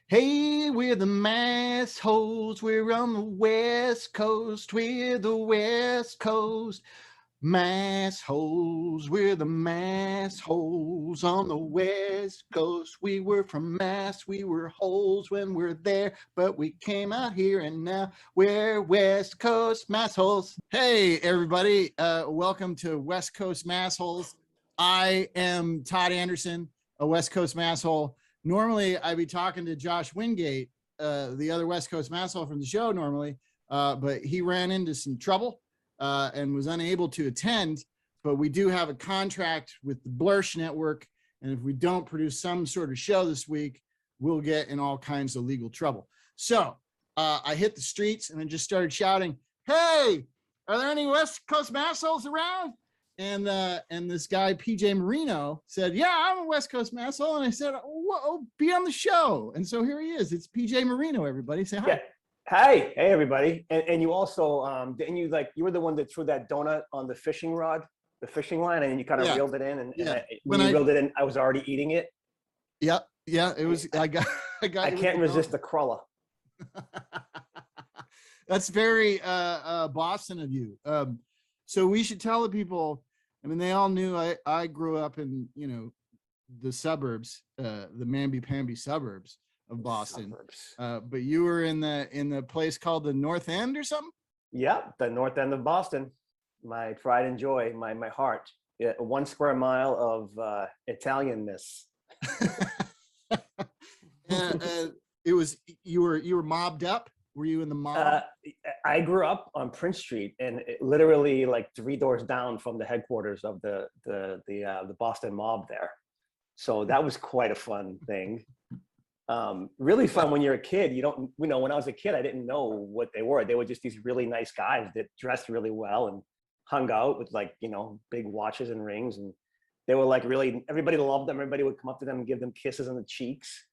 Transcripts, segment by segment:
Hey, we're the Massholes. We're on the West Coast. We're the West Coast Massholes. We're the Massholes on the West Coast. We were from Mass. We were holes when we're there, but we came out here and now we're West Coast Massholes. Hey, everybody. Welcome to West Coast Massholes. I am Todd Anderson, a West Coast Masshole. Normally, I'd be talking to Josh Wingate, the other West Coast Masshole from the show normally, but he ran into some trouble and was unable to attend. But we do have a contract with the Blursh Network, and if we don't produce some sort of show this week, we'll get in all kinds of legal trouble. So I hit the streets and I just started shouting, "Hey, are there any West Coast Massholes around?" And this guy PJ Marino said, "Yeah, I'm a West Coast Masshole." And I said, "Whoa, be on the show." And so here he is. It's PJ Marino. Everybody, say hi. Yeah. Hey everybody. And you also didn't you you were the one that threw that donut on the fishing rod, the fishing line, and you kind of reeled it in, and when you reeled it in, I was already eating it. Yeah, it was. I can't resist the cruller. That's very Boston of you. So we should tell the people. I mean, they all knew I grew up in, the suburbs, the mamby-pamby suburbs of Boston. But you were in the place called the North End or something? Yeah, the North End of Boston. My pride and joy, my heart. Yeah, 1 square mile of Italianness. It was you were mobbed up. Were you in the mob? I grew up on Prince Street, and literally like 3 doors down from the headquarters of the Boston mob there. So that was quite a fun thing. Really fun when you're a kid. You don't, when I was a kid, I didn't know what they were. They were just these really nice guys that dressed really well and hung out with big watches and rings. And they were like really, everybody loved them. Everybody would come up to them and give them kisses on the cheeks.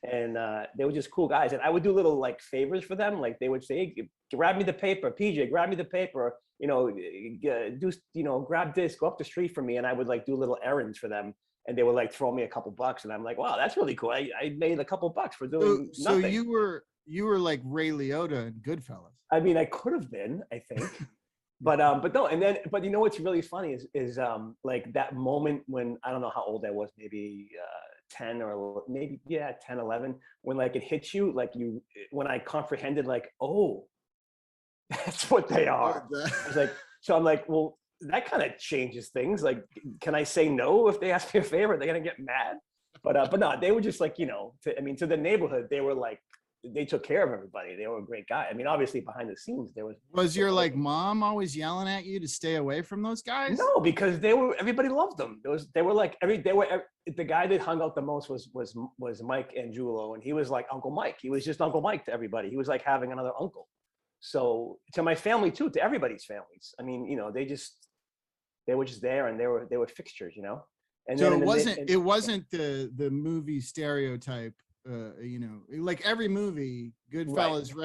And they were just cool guys. And I would do little favors for them. Like they would say, "Hey, grab me the paper, PJ, grab me the paper, grab this, go up the street for me." And I would do little errands for them. And they would throw me a couple bucks. And I'm like, "Wow, that's really cool. I made a couple bucks for doing nothing." So you were like Ray Liotta in Goodfellas. I mean, I could have been, I think. But no, but what's really funny is that moment when, I don't know how old I was, maybe 10 or maybe 10, 11, when it hits you, when I comprehended oh, that's what they are. I was like, so I'm like, well, that kind of changes things. Can I say no if they ask me a favor? They're gonna get mad. But no, they were just to the neighborhood, they were they took care of everybody. They were a great guy. I mean, obviously behind the scenes, there was your mom always yelling at you to stay away from those guys? No, because everybody loved them. They were the guy that hung out the most was Mike Angiulo, and he was like Uncle Mike. He was just Uncle Mike to everybody. He was like having another uncle. So to my family too, to everybody's families. I mean, they were just there, and they were fixtures, And so it wasn't the movie stereotype. Like every movie, Goodfellas,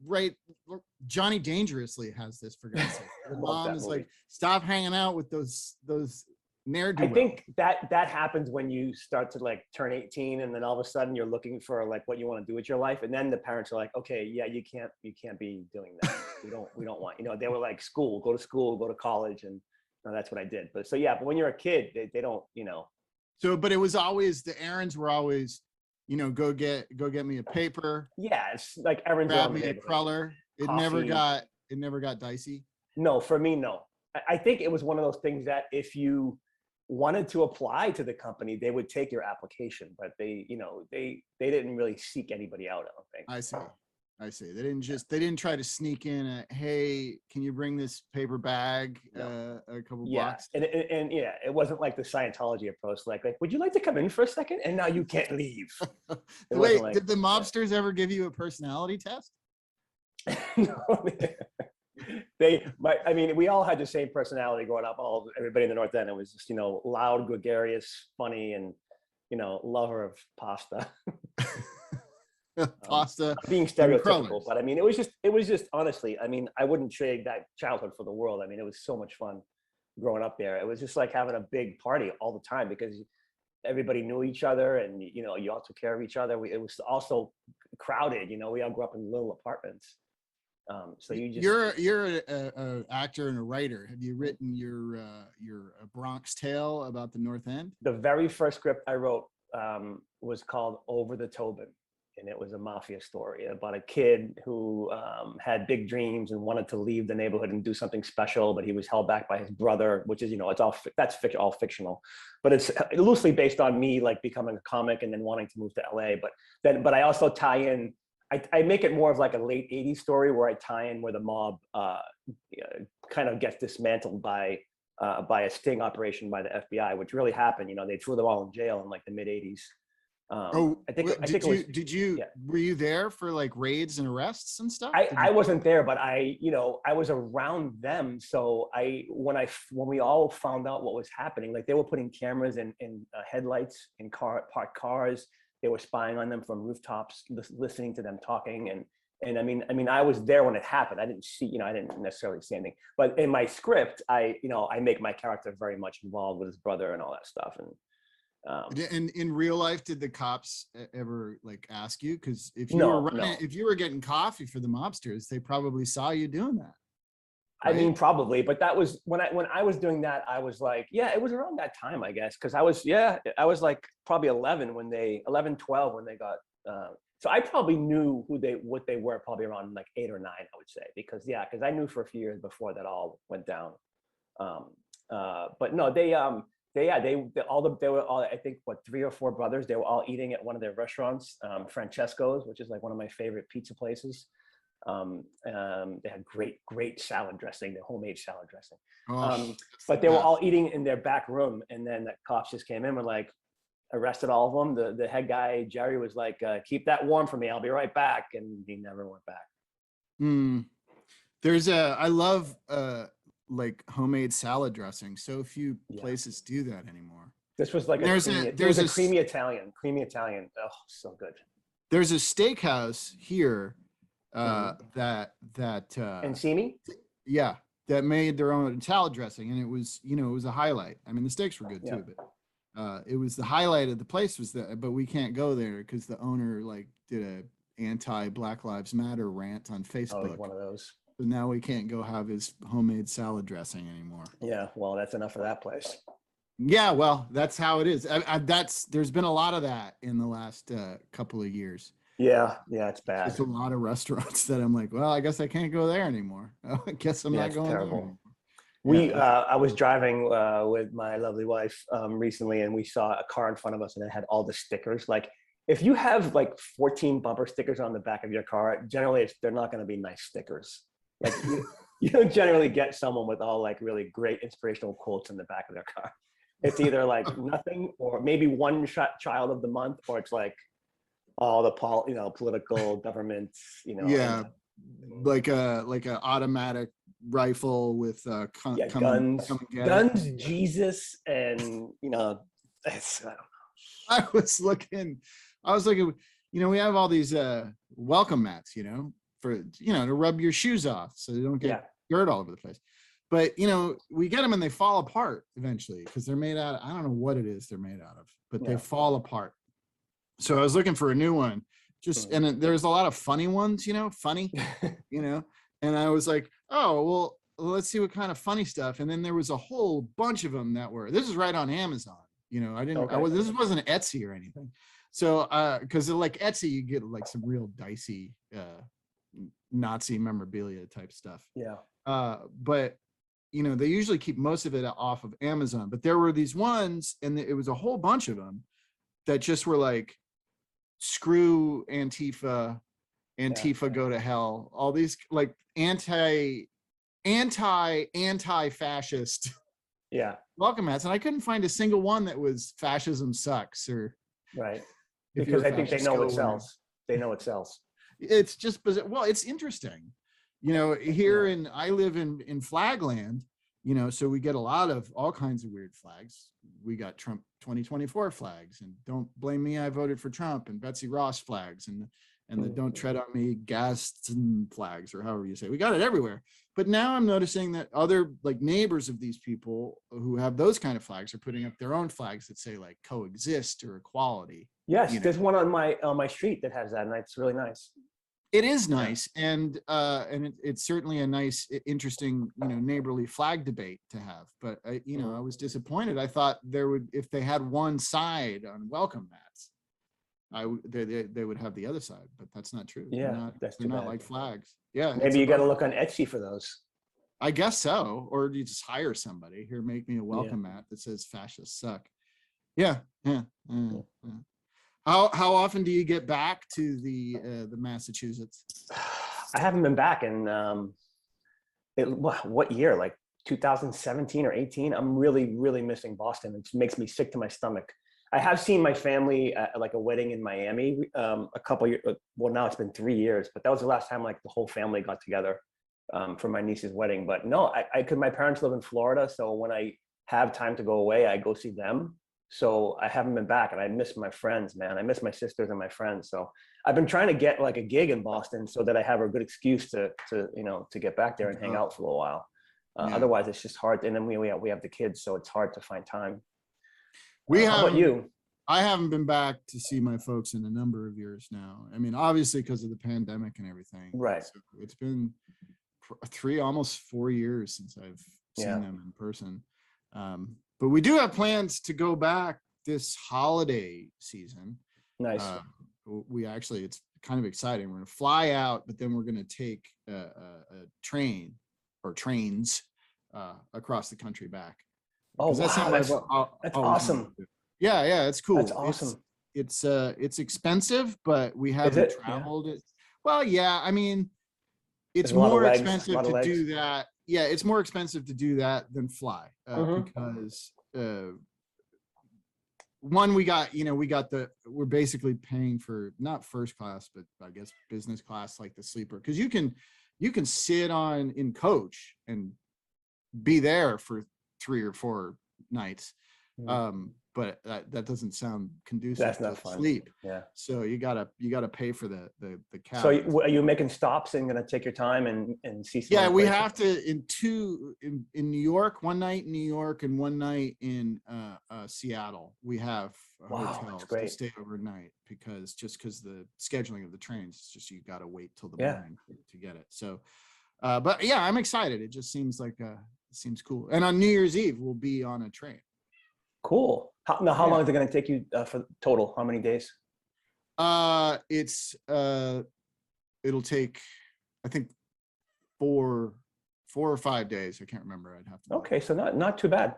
right. Johnny Dangerously has this, for God's sake. The mom is like, "Stop hanging out with those ne'er-do-wells." I think that happens when you start to turn 18, and then all of a sudden you're looking for what you want to do with your life, and then the parents are like, "Okay, yeah, you can't be doing that. We don't want." They were like, go to school, go to college, and that's what I did. But but when you're a kid, they don't. So, but it was always, the errands were always, go get me a paper. Yeah, it's like errands. Grab me a cruller. It never got dicey. No, for me, no. I think it was one of those things that if you wanted to apply to the company, they would take your application, but they didn't really seek anybody out, I don't think. I see. They didn't try to sneak in a, "Hey, can you bring this paper bag, a couple bucks?" And it wasn't like the Scientology approach, like, "Would you like to come in for a second? And now you can't leave." Wait, did the mobsters ever give you a personality test? No. We all had the same personality growing up. Everybody in the North End. It was just, loud, gregarious, funny, and lover of pasta. Pasta, being stereotypical, but it was just honestly, I wouldn't trade that childhood for the world. It was so much fun growing up there. It was just like having a big party all the time, because everybody knew each other, and you know, you all took care of each other. It was also crowded. You know, we all grew up in little apartments. So you just you're a actor and a writer. Have you written your Bronx Tale about the North End? the very first script I wrote was called Over the Tobin, and it was a mafia story about a kid who had big dreams and wanted to leave the neighborhood and do something special, but he was held back by his brother, which is, you know, it's all all fictional, but it's loosely based on me like becoming a comic and then wanting to move to LA. But I also tie in. I make it more of like a late 80s story where I tie in where the mob kind of gets dismantled by a sting operation by the FBI, which really happened. You know, they threw them all in jail in like the mid 80s. Were you there for like raids and arrests and stuff? I wasn't there, but I was around them. So when we all found out what was happening, like they were putting cameras in headlights in parked cars. They were spying on them from rooftops, listening to them talking. And I mean, I was there when it happened. I didn't necessarily see anything, but in my script, I make my character very much involved with his brother and all that stuff. And in real life, did the cops ever like ask you? Because if you were getting coffee for the mobsters, they probably saw you doing that. Right? I mean, probably, but that was when I was doing that, I was like, yeah, it was around that time, I guess. Cause I was like probably 12 when they got, so I probably knew what they were probably around like 8 or 9, I would say, because I knew for a few years before that all went down. But no, they were all, I think, 3 or 4 brothers. They were all eating at one of their restaurants, Francesco's, which is like one of my favorite pizza places. They had great salad dressing, their homemade salad dressing. But they were all eating in their back room, and then the cops just came in and like arrested all of them. The head guy, Jerry, was like, keep that warm for me, I'll be right back, and he never went back. I love like homemade salad dressing. So few places do that anymore. This was like there's a creamy Italian. Oh, so good. There's a steakhouse here that and Simi? Yeah, that made their own salad dressing, and it was a highlight. I mean, the steaks were good too, but it was the highlight of the place was that. But we can't go there because the owner like did a anti-Black Lives Matter rant on Facebook. Oh, one of those. So now we can't go have his homemade salad dressing anymore. Yeah, well, that's enough of that place. Yeah, well, that's how it is. There's been a lot of that in the last couple of years. Yeah, it's bad. There's a lot of restaurants that I'm like, well, I guess I can't go there anymore. I guess I'm not going terrible. There. I was driving with my lovely wife recently, and we saw a car in front of us, and it had all the stickers. Like, if you have like 14 bumper stickers on the back of your car, generally they're not going to be nice stickers. Like you don't generally get someone with all like really great inspirational quotes in the back of their car. It's either like nothing, or maybe one child of the month, or it's like all the political government, yeah, like a automatic rifle with guns, Jesus, and I was looking, we have all these welcome mats, for to rub your shoes off so they don't get dirt all over the place. But we get them and they fall apart eventually because they're made out of, I don't know what it is they're made out of, but they fall apart. So I was looking for a new one, and there's a lot of funny ones, funny, and I was like, oh, well, let's see what kind of funny stuff. And then there was a whole bunch of them this is right on Amazon. This wasn't Etsy or anything. So, cause like Etsy, you get like some real dicey, Nazi memorabilia type stuff. Yeah. But they usually keep most of it off of Amazon, but there were these ones, and it was a whole bunch of them that just were like, screw Antifa, go to hell, all these like anti-fascist welcome mats, and I couldn't find a single one that was fascism sucks or right, because I think they know it sells. They know it sells. It's just bizarre. Well, it's interesting, here I live in Flagland, so we get a lot of all kinds of weird flags. We got Trump 2024 flags, and don't blame me, I voted for Trump, and Betsy Ross flags, and the don't tread on me Gaston flags, or however you say. We got it everywhere. But now I'm noticing that other like neighbors of these people who have those kind of flags are putting up their own flags that say like coexist or equality. Yes, You know, there's one on my street that has that, and it's really nice. it is nice, and it's certainly a nice, interesting, neighborly flag debate to have. But I was disappointed. I thought there would, if they had one side on welcome mats, they would have the other side, but that's not true. Yeah, they're not like flags. Yeah, maybe you got to look on Etsy for those. I guess so, or you just hire somebody here, make me a welcome mat that says "fascists suck." Yeah. How often do you get back to the Massachusetts? I haven't been back in what year? Like 2017 or 18. I'm really, really missing Boston. It makes me sick to my stomach. I have seen my family at like a wedding in Miami a couple years. Well, now it's been 3 years, but that was the last time like the whole family got together for my niece's wedding. But no, I could. My parents live in Florida, so when I have time to go away, I go see them. So I haven't been back, and I miss my friends, man. I miss my sisters and my friends. So I've been trying to get like a gig in Boston so that I have a good excuse to get back there and hang out for a while. Otherwise, it's just hard. And then we have the kids, so it's hard to find time. How about you? I haven't been back to see my folks in a number of years now. I mean, obviously because of the pandemic and everything. Right. So it's been almost 4 years since I've seen them in person. But we do have plans to go back this holiday season. Nice. We actually, it's kind of exciting. We're going to fly out, but then we're going to take a train or trains across the country back. Oh, wow. That's awesome. Yeah, it's cool. That's awesome. It's expensive, but we haven't traveled it. Well, yeah, I mean, it's more expensive to do that. Yeah, it's more expensive to do that than fly because one, we're basically paying for not first class, but I guess business class, like the sleeper, because you can sit in coach and be there for 3 or 4 nights. But that doesn't sound conducive. That's not fun. Sleep. Yeah. So you gotta pay for the cab. So are you making stops and gonna take your time and see some? Yeah, we have to in New York, one night in New York and one night in Seattle. We have hotels to stay overnight because the scheduling of the trains, it's just you gotta wait till the morning to get it. So but yeah, I'm excited. It just seems like seems cool. And on New Year's Eve we'll be on a train. Cool. How long is it going to take you for total? How many days? It'll take, I think, 4 or 5 days. I can't remember. I'd have to. Okay, so not too bad.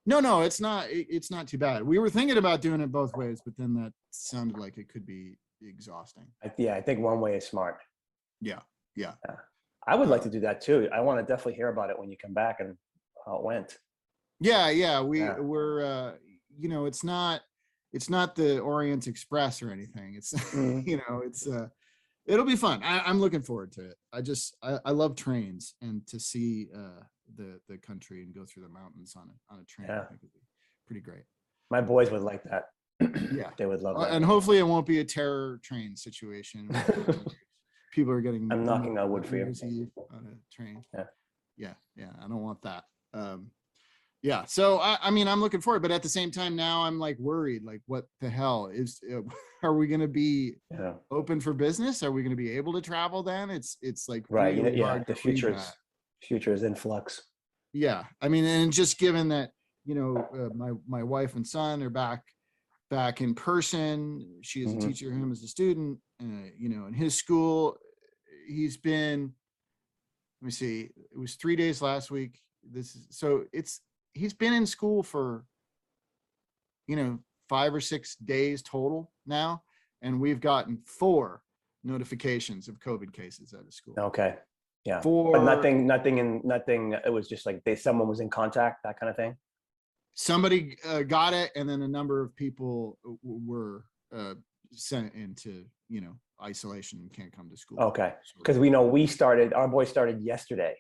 No, it's not. It's not too bad. We were thinking about doing it both ways, but then that sounded like it could be exhausting. I think one way is smart. Yeah. I would like to do that too. I want to definitely hear about it when you come back and how it went. Yeah. We're it's not the Orient Express or anything. It's it'll be fun. I'm looking forward to it. I love trains, and to see the country and go through the mountains on a train, I think would be pretty great. My boys would like that. Yeah, they would love that. And hopefully it won't be a terror train situation. People are getting. I'm knocking on wood for you. On a train. Yeah. I don't want that. Yeah, so I mean, I'm looking forward, but at the same time now I'm like worried, like what the hell are we going to be open for business? Are we going to be able to travel then? It's like right. Really the future is in flux. Yeah, I mean, and just given that my wife and son are back in person. She is a teacher, him as a student. In his school, he's been. Let me see. It was 3 days last week. He's been in school for 5 or 6 days total now, and we've gotten 4 notifications of COVID cases at his school. Okay, yeah, but nothing. It was just like someone was in contact, that kind of thing. Somebody got it, and then a number of people were sent into isolation and can't come to school. Okay, because our boy started yesterday.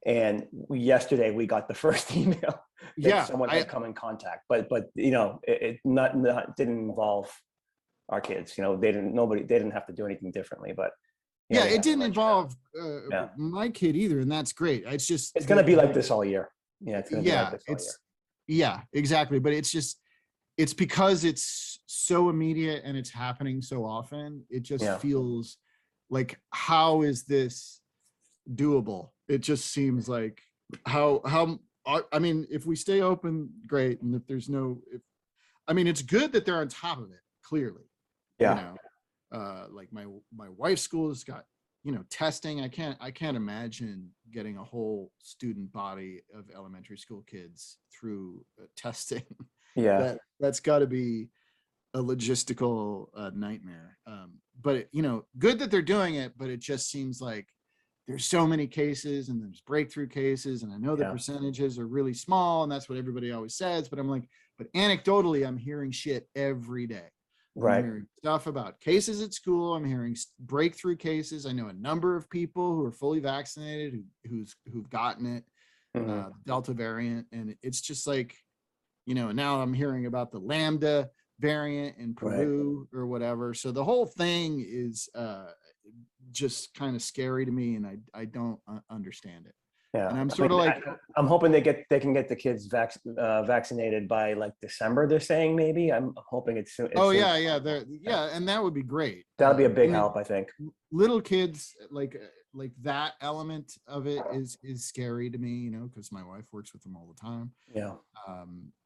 And yesterday we got the first email that someone had come in contact, but it didn't involve our kids. They didn't have to do anything differently, but Yeah, it didn't let you know. involve Yeah. my kid either, and that's great. It's just It's gonna be like this all year. Yeah, it's gonna be like this all year. Yeah, exactly. But it's because it's so immediate and it's happening so often. It just feels like, how is this doable? It just seems like how I mean, if we stay open, great. And if there's I mean, it's good that they're on top of it, clearly. Yeah. You know, like my wife's school has got, testing. I can't imagine getting a whole student body of elementary school kids through testing. Yeah. That's got to be a logistical nightmare. But good that they're doing it, but it just seems like there's so many cases and there's breakthrough cases, and I know the percentages are really small, and that's what everybody always says, but I'm like, but anecdotally, I'm hearing shit every day. Right. I'm hearing stuff about cases at school. I'm hearing breakthrough cases. I know a number of people who are fully vaccinated who've gotten it, Delta variant, and it's just like, and now I'm hearing about the Lambda variant in Peru or whatever. So the whole thing is just kind of scary to me, and I don't understand it. Yeah, and I'm sort of like, I'm hoping they can get the kids vaccinated by like December. They're saying maybe. I'm hoping it's soon. And that would be great. That'll be a big help, I think. Little kids, like that element of it is scary to me, because my wife works with them all the time. Yeah.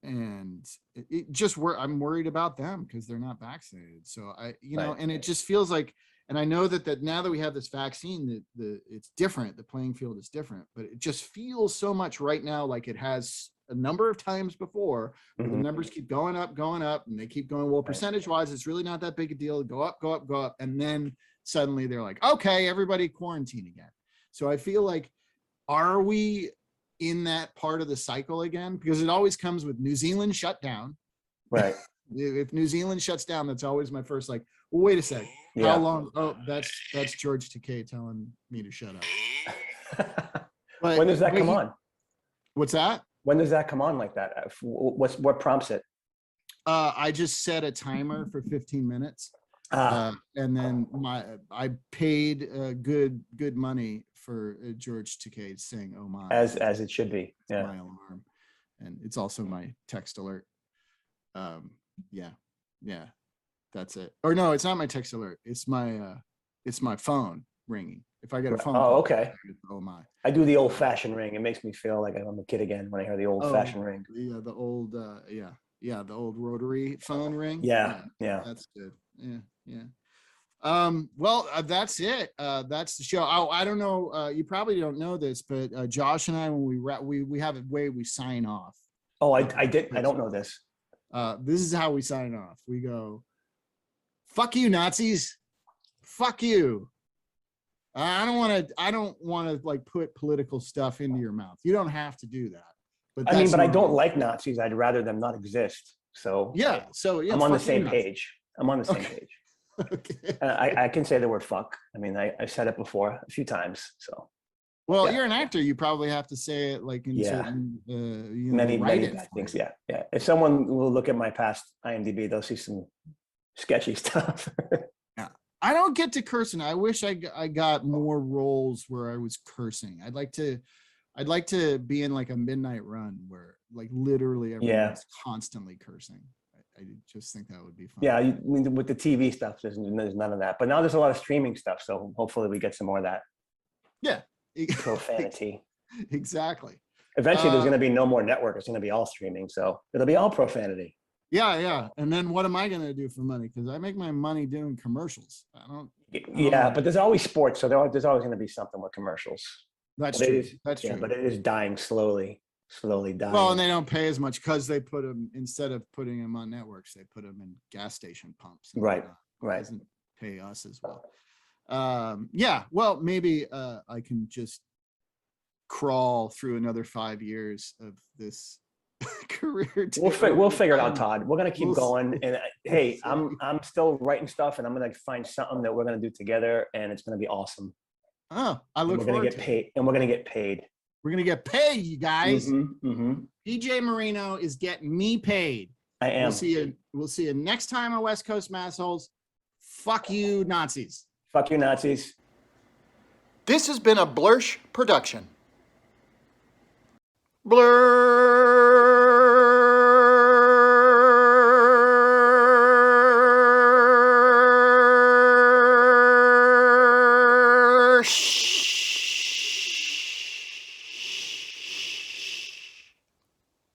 And it just I'm worried about them because they're not vaccinated. So and it just feels like. And I know that now that we have this vaccine, it's different. The playing field is different, but it just feels so much right now like it has a number of times before, where the numbers keep going up, and they keep going, well, percentage-wise, it's really not that big a deal. Go up, go up, go up. And then suddenly they're like, okay, everybody quarantine again. So I feel like, are we in that part of the cycle again? Because it always comes with New Zealand shut down. Right. If New Zealand shuts down, that's always my first like, well, wait a sec. How long? Oh, that's George Takei telling me to shut up. But when does that come on? What's that? When does that come on like that? What prompts it? I just set a timer for 15 minutes. And then I paid good money for George Takei saying, "Oh my," as it should be. Yeah. My alarm, and it's also my text alert. Yeah. That's it. Or no, it's not my text alert. It's my phone ringing. If I get a phone call, okay. Oh my! I do the old-fashioned ring. It makes me feel like I'm a kid again when I hear the old-fashioned ring. Yeah, the old the old rotary phone ring. Yeah. That's good. Yeah. Well, that's it. That's the show. Oh, I don't know. You probably don't know this, but Josh and I, when we have a way we sign off. Oh, I don't know this. This is how we sign off. We go, "Fuck you, Nazis. Fuck you." I don't want to like put political stuff into your mouth. You don't have to do that. But I don't like Nazis. I'd rather them not exist. So yeah. I'm on the same page. I'm on the same page. Okay. I can say the word fuck. I mean, I've said it before a few times. So. Well, you're an actor. You probably have to say it like in certain many bad things. Yeah. If someone will look at my past IMDb, they'll see some sketchy stuff. Yeah, I don't get to cursing. I wish I got more roles where I was cursing. I'd like to be in like a Midnight Run where like literally everyone's constantly cursing. I just think that would be fun. Yeah, with the TV stuff, there's none of that. But now there's a lot of streaming stuff, so hopefully we get some more of that. Yeah. Profanity. Exactly. Eventually there's going to be no more network. It's going to be all streaming, so it'll be all profanity. Yeah. And then what am I going to do for money? Because I make my money doing commercials. I don't but there's always sports, so there's always going to be something with commercials. That's true. That's true. But it is dying slowly dying. Well, and they don't pay as much because they put them, instead of putting them on networks, they put them in gas station pumps. Right. It doesn't pay us as well. Well, maybe I can just crawl through another 5 years of this career. We'll figure it out, Todd. We're gonna keep going. And hey, I'm still writing stuff, and I'm gonna find something that we're gonna do together, and it's gonna be awesome. Oh, I look forward to it. We're gonna get paid, and we're gonna get paid. We're gonna get paid, you guys. DJ Marino is getting me paid. I am. We'll see you next time on West Coast Massholes. Fuck you, Nazis. Fuck you, Nazis. This has been a Blursh production. Blursh.